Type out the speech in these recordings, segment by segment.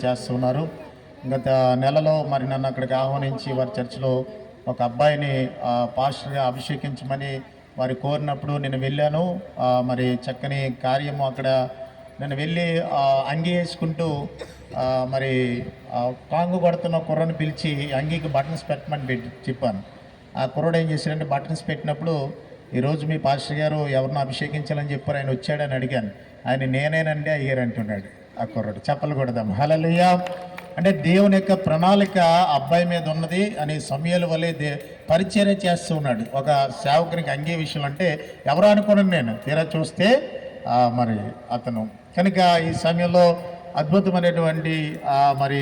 చేస్తున్నారు. గత నెలలో మరి నన్ను అక్కడికి ఆహ్వానించి వారి చర్చిలో ఒక అబ్బాయిని పాస్టర్గా అభిషేకించమని వారు కోరినప్పుడు నేను వెళ్ళాను. మరి చక్కని కార్యము అక్కడ నేను వెళ్ళి అంగి వేసుకుంటూ మరి కాంగు కొడుతున్న కుర్రను పిలిచి అంగీకి బటన్స్ పెట్టమని చెప్పాను. ఆ కుర్రడు ఏం చేశాడంటే బటన్స్ పెట్టినప్పుడు, ఈరోజు మీ పాస్టర్ గారు ఎవరినో అభిషేకించాలని చెప్పారు, ఆయన వచ్చాడని అడిగాను. ఆయన నేనేనండి అయ్యారు అంటున్నాడు. ఆ కుర్రడు చెప్పలు కొడదాం హల్లెలూయా. అంటే దేవుని యొక్క ప్రణాళిక అబ్బాయి మీద ఉన్నది అని సమయాల వలె పరిచర్య చేస్తూ ఉన్నాడు. ఒక సేవకునికి అంగే విషయం అంటే ఎవరు అనుకున్నాను నేను, తీరా చూస్తే మరి అతను. కనుక ఈ సమయంలో అద్భుతమైనటువంటి మరి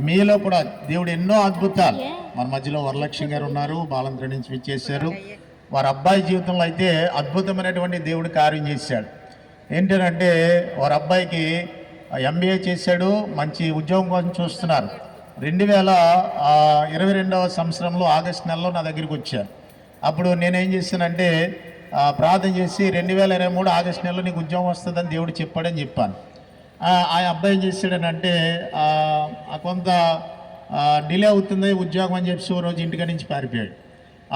మీలో కూడా దేవుడు ఎన్నో అద్భుతాలు, మన మధ్యలో వరలక్ష్మి గారు ఉన్నారు, బాలంత్ర నుంచి విచ్చేశారు. వారి అబ్బాయి జీవితంలో అయితే అద్భుతమైనటువంటి దేవుడు కార్యం చేశాడు. ఏంటంటే వారి అబ్బాయికి MBA చేశాడు, మంచి ఉద్యోగం కోసం చూస్తున్నారు. 2022వ సంవత్సరంలో ఆగస్టు నెలలో నా దగ్గరికి వచ్చారు. అప్పుడు నేనేం చేశానంటే ప్రార్థన చేసి 2023 ఆగస్టు నెలలో నీకు ఉద్యోగం వస్తుందని దేవుడు చెప్పాడని చెప్పాను. ఆ అబ్బాయి ఏం చేశాడనంటే కొంత డిలే అవుతుంది ఉద్యోగం అని చెప్పి రోజు ఇంటికి నుంచి పారిపోయాడు.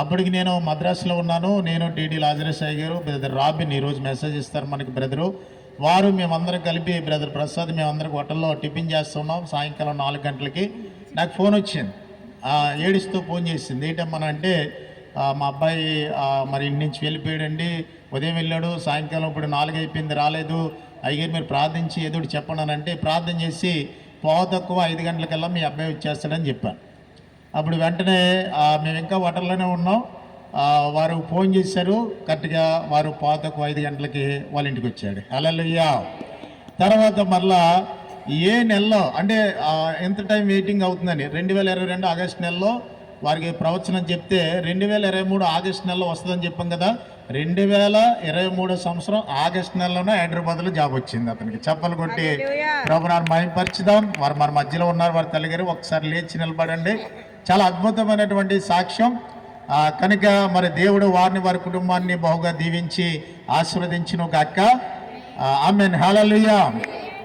అప్పటికి నేను మద్రాసులో ఉన్నాను. నేను టీడీ లాజరసాయి గారు, బ్రదర్ రాబిన్ ఈరోజు మెసేజ్ ఇస్తారు మనకి బ్రదరు, వారు మేమందరం కలిపి బ్రదర్ ప్రసాద్ మేమందరం హోటల్లో టిఫిన్ చేస్తున్నాం. సాయంకాలం 4 గంటలకి నాకు ఫోన్ వచ్చింది. ఏడుస్తూ ఫోన్ చేసింది. ఏంటమ్మా అంటే మా అబ్బాయి మరి ఇంటి నుంచి వెళ్ళిపోయాడండి, ఉదయం వెళ్ళాడు, సాయంకాలం ఇప్పుడు 4 అయిపోయింది రాలేదు, అయ్యారు మీరు ప్రార్థించి ఏదో చెప్పండి. ప్రార్థన చేసి తక్కువ 5 గంటలకల్లా మీ అబ్బాయి వచ్చేస్తాడని చెప్పాను. అప్పుడు వెంటనే మేము ఇంకా హోటల్లోనే ఉన్నాం. వారు ఫోన్ చేశారు, కరెక్ట్గా వారు తక్కువ 5 గంటలకి వాళ్ళ ఇంటికి వచ్చాడు. హల్లెలూయా. తర్వాత మళ్ళా ఏ నెలలో అంటే ఎంత టైం వెయిటింగ్ అవుతుందని 2022 ఆగస్టు నెలలో వారికి ప్రవచనం చెప్తే 2023 ఆగస్టు నెలలో వస్తుందని చెప్పాం కదా. 2023 సంవత్సరం ఆగస్టు నెలలోనే హైదరాబాద్లో జాబ్ వచ్చింది అతనికి. చప్పలు కొట్టి ప్రభునాన్ని మహిమపరచుదాం. వారు మన మధ్యలో ఉన్నారు, వారి తల్లిగారు ఒకసారి లేచి నిలబడండి. చాలా అద్భుతమైనటువంటి సాక్ష్యం. కనుక మరి దేవుడు వారిని వారి కుటుంబాన్ని బహుగా దీవించి ఆశీర్వదించును గాక. ఆమేన్ హల్లెలూయా.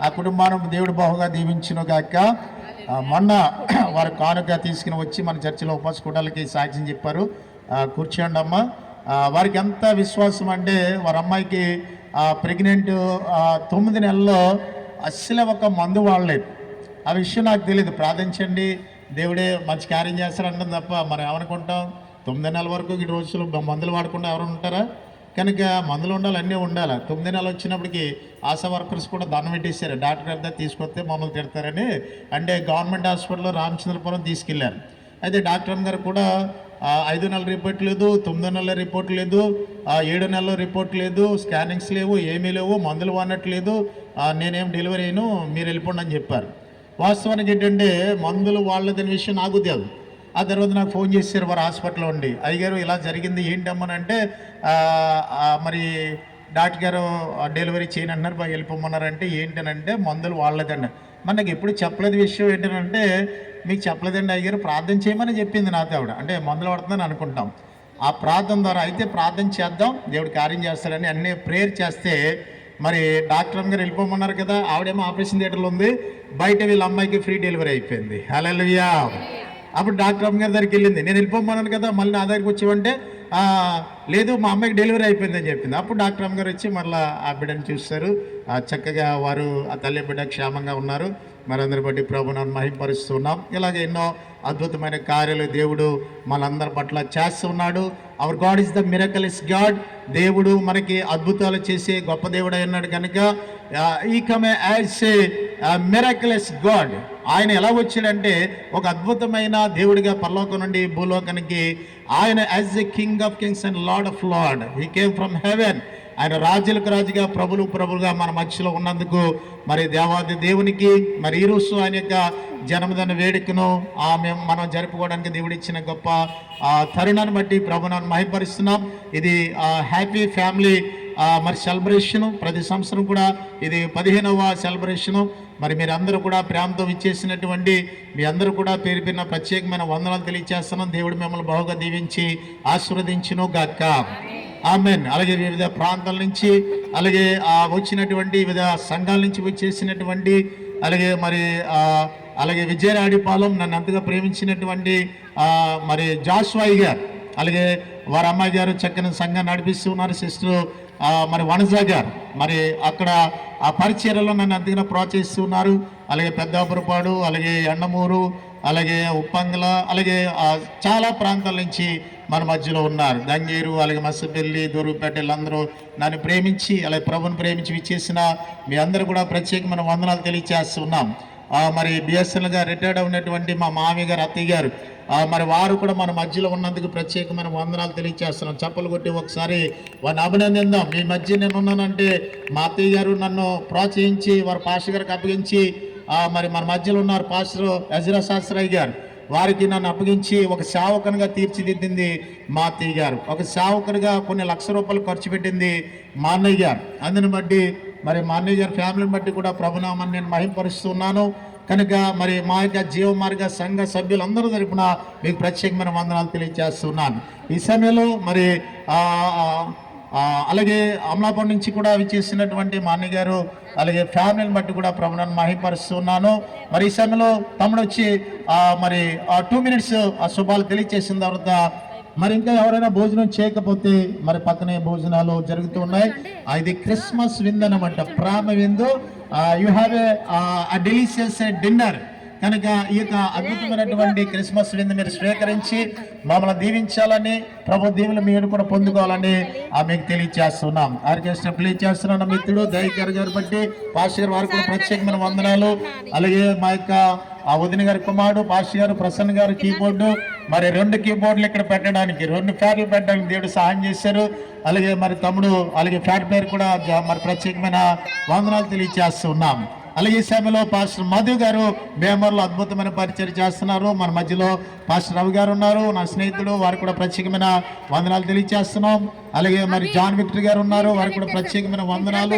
ఆ కుటుంబాన్ని దేవుడు బహుగా దీవించును గాక. మొన్న వారు కానుక తీసుకుని వచ్చి మన చర్చిలో ఉపవాస కూటాలకి సాక్ష్యం చెప్పారు. కూర్చోండి అమ్మ. వారికి ఎంత విశ్వాసం అంటే వారి అమ్మాయికి ప్రెగ్నెంట్ 9 నెలల్లో అస్సలు ఒక మందు వాడలేదు. ఆ విషయం నాకు తెలియదు. ప్రార్థించండి, దేవుడే మంచి కార్యం చేస్తారంటాం తప్ప మనం ఏమనుకుంటాం, 9 నెలల వరకు ఈ రోజులు మందులు వాడకుండా ఎవరు ఉంటారా? కనుక మందులు ఉండాలి, అన్నీ ఉండాలి. 9 నెలలు వచ్చినప్పటికి ఆశా వర్కర్స్ కూడా దండం పెట్టేశారు, డాక్టర్ గారి తీసుకొస్తే మమ్మల్ని తిడతారని. అంటే గవర్నమెంట్ హాస్పిటల్లో రామచంద్రపురం తీసుకెళ్ళారు. అయితే డాక్టర్ గారు కూడా 5 నెలల రిపోర్ట్ లేదు, 9 నెలల రిపోర్ట్ లేదు, 7 నెలల రిపోర్ట్ లేదు, స్కానింగ్స్ లేవు, ఏమీ లేవు, మందులు వాడట్లేదు, నేనేం డెలివరీ అయినా మీరు వెళ్ళిపోండి అని చెప్పారు. వాస్తవానికి ఏంటంటే మందులు వాళ్ళదని విషయం నాకు తెలియదు. ఆ తర్వాత నాకు ఫోన్ చేశారు వారు హాస్పిటల్లో ఉండి, అయ్యగారు ఇలా జరిగింది ఏంటమ్మనంటే మరి డాక్టర్ గారు డెలివరీ చేయని అన్నారు, వెళ్ళిపోమన్నారంటే ఏంటనంటే మందులు వాళ్ళదండి. మనకి ఎప్పుడు చెప్పలేదు విషయం ఏంటంటే మీకు చెప్పలేదండి అయ్యగారు, ప్రార్థన చేయమని చెప్పింది నాతో ఆవిడ. అంటే మందులు పడుతుందని అనుకుంటాం. ఆ ప్రార్థన ద్వారా అయితే ప్రార్థన చేద్దాం, దేవుడు కార్యం చేస్తాడని అన్నీ ప్రేయర్ చేస్తే మరి డాక్టర్ గారు వెళ్ళిపోమన్నారు కదా. ఆవిడేమో ఆపరేషన్ థియేటర్లో ఉంది, బయట వీళ్ళ అమ్మాయికి ఫ్రీ డెలివరీ అయిపోయింది. హల్లెలూయా. అప్పుడు డాక్టర్ గారి దగ్గరికి వెళ్ళింది, నేను వెళ్ళిపోమన్నాను కదా, మళ్ళీ నా దగ్గరికి వచ్చేవంటే లేదు మా అమ్మాయికి డెలివరీ అయిపోయిందని చెప్పింది. అప్పుడు డాక్టర్ గారు వచ్చి మళ్ళీ ఆ బిడ్డను చూస్తారు. చక్కగా వారు ఆ తల్లి బిడ్డ క్షేమంగా ఉన్నారు. మనందరి బట్టి ప్రభువును మహిమపరుస్తున్నాం. ఇలాగే ఎన్నో అద్భుతమైన కార్యాలు దేవుడు మనందరి పట్ల చేస్తున్నాడు. Our God is the miraculous God. దేవుడు మనకి అద్భుతాలు చేసే గొప్ప దేవుడు అన్నాడు కనుక ఈ came as a miraculous God. ఆయన ఎలా వచ్చాడంటే ఒక అద్భుతమైన దేవుడిగా పరలోకం నుండి భూలోకానికి ఆయన as a king of Kings and lord of lord. He came from heaven. ఆయన రాజులకు రాజుగా ప్రభులుగా మన మధ్యలో ఉన్నందుకు మరి దేవాది దేవునికి మరి ఈరోజు ఆయన యొక్క జన్మదిన వేడుకను మనం జరుపుకోవడానికి దేవుడిచ్చిన గొప్ప తరుణాన్ని బట్టి ప్రభువును మహిమపరుస్తున్నాం. ఇది హ్యాపీ ఫ్యామిలీ మరి సెలబ్రేషను. ప్రతి సంవత్సరం కూడా ఇది 15వ సెలబ్రేషను. మరి మీరందరూ కూడా ప్రేమతో ఇచ్చేసినటువంటి మీ అందరూ కూడా పేరు పేరున ప్రత్యేకమైన వందనాలు తెలియజేస్తున్నాం. దేవుడు మిమ్మల్ని బహుగా దీవించి ఆశీర్వదించును గాక. ఆమెన్. అలాగే వివిధ ప్రాంతాల నుంచి అలాగే వచ్చినటువంటి వివిధ సంఘాల నుంచి వచ్చేసినటువంటి అలాగే మరి అలాగే విజయరాడిపాలెం నన్ను అంతగా ప్రేమించినటువంటి మరి జాస్వాయి గారు, అలాగే వారి అమ్మాయి గారు చక్కని సంఘం నడిపిస్తూ ఉన్నారు. సిస్టర్ మరి వనజ గారు మరి అక్కడ ఆ పరిచర్యలో నన్ను అంతగా ప్రోత్సహిస్తున్నారు. అలాగే పెద్దాపురపాడు, అలాగే ఎండమూరు, అలాగే ఉప్పంగల, అలాగే చాలా ప్రాంతాల నుంచి మన మధ్యలో ఉన్నారు. దంగేరు, అలాగే మసపల్లి, దూరుపేట, వీళ్ళందరూ నన్ను ప్రేమించి అలాగే ప్రభుని ప్రేమించి విచ్చేసిన మీ అందరూ కూడా ప్రత్యేకమైన వందనాలు తెలియజేస్తున్నాం. మరి బిఎస్ఎన్ఎల్గా రిటైర్డ్ అయినటువంటి మా మామయ్య గారు, అత్తయ్య గారు మరి వారు కూడా మన మధ్యలో ఉన్నందుకు ప్రత్యేకమైన వందనాలు తెలియజేస్తున్నాం. చప్పలు కొట్టి ఒకసారి వారిని అభినందిద్దాం. మీ మధ్య నేను ఉన్నానంటే మా అత్తయ్య గారు నన్ను ప్రోత్సహించి వారు పాస్టర్ గారికి అప్పగించి మరి మన మధ్యలో ఉన్నారు పాస్టర్ ఎజ్రా శాస్త్రయ్య గారు, వారికి నన్ను అప్పగించి ఒక సేవకునిగా తీర్చిదిద్దింది మా అత్తయ్య గారు. ఒక సేవకునిగా కొన్ని లక్షల రూపాయలు ఖర్చు పెట్టింది మా అన్నయ్య గారు. అందుని బట్టి మరి మా అన్నయ్య గారి ఫ్యామిలీని బట్టి కూడా ప్రభునామాన్ని నేను మహింపరుస్తున్నాను. కనుక మరి మా యొక్క జీవమార్గ సంఘ సభ్యులందరూ తరపున మీకు ప్రత్యేకమైన వందనాలు తెలియజేస్తున్నాను. ఈ సమయంలో మరి అలాగే అమలాపురం నుంచి కూడా విచ్చేసినటువంటి మా అన్నయ్య గారు అలాగే ఫ్యామిలీని బట్టి కూడా ప్రభువును మహిమపరుస్తున్నాను. మరి ఈ సమయంలో తమ్ముడు వచ్చి మరి 2 minutes ఆ శుభాలు తెలియజేసిన తర్వాత మరి ఇంకా ఎవరైనా భోజనం చేయకపోతే మరి పక్కనే భోజనాలు జరుగుతూ ఉన్నాయి. ఇది క్రిస్మస్ విందు అనమాట, ప్రేమ విందు. You have a delicious dinner. కనుక ఈ యొక్క అద్భుతమైనటువంటి క్రిస్మస్ విందు మీరు స్వీకరించి మమ్మల్ని దీవించాలని, ప్రభు దీవులు మీరు కూడా పొందుకోవాలని మీకు తెలియజేస్తున్నాం. ఆర్కెస్ట్రా ప్లే చేస్తున్నాను మిత్రుడు దయకర్ గారు బట్టి పాస్టర్ వారు కూడా ప్రత్యేకమైన వందనాలు. అలాగే మా యొక్క వదిన గారి కుమారుడు పాస్టర్ గారు ప్రసన్న గారు కీబోర్డు, మరి 2 కీబోర్డులు ఇక్కడ పెట్టడానికి 2 ఫ్యాన్లు పెట్టడానికి దేవుడు సహాయం చేశారు. అలాగే మరి తమ్ముడు అలాగే ఫ్యాట్ పేరు కూడా మరి ప్రత్యేకమైన వందనాలు తెలియజేస్తున్నాం. అలాగే ఈ సమయంలో పాస్టర్ మధు గారు బేమర్లో అద్భుతమైన పరిచయం చేస్తున్నారు. మన మధ్యలో పాస్టర్ రవి గారు ఉన్నారు, నా స్నేహితుడు, వారు కూడా ప్రత్యేకమైన వందనాలు తెలియజేస్తున్నాం. అలాగే మరి జాన్ విక్టర్ గారు ఉన్నారు, వారికి కూడా ప్రత్యేకమైన వందనాలు.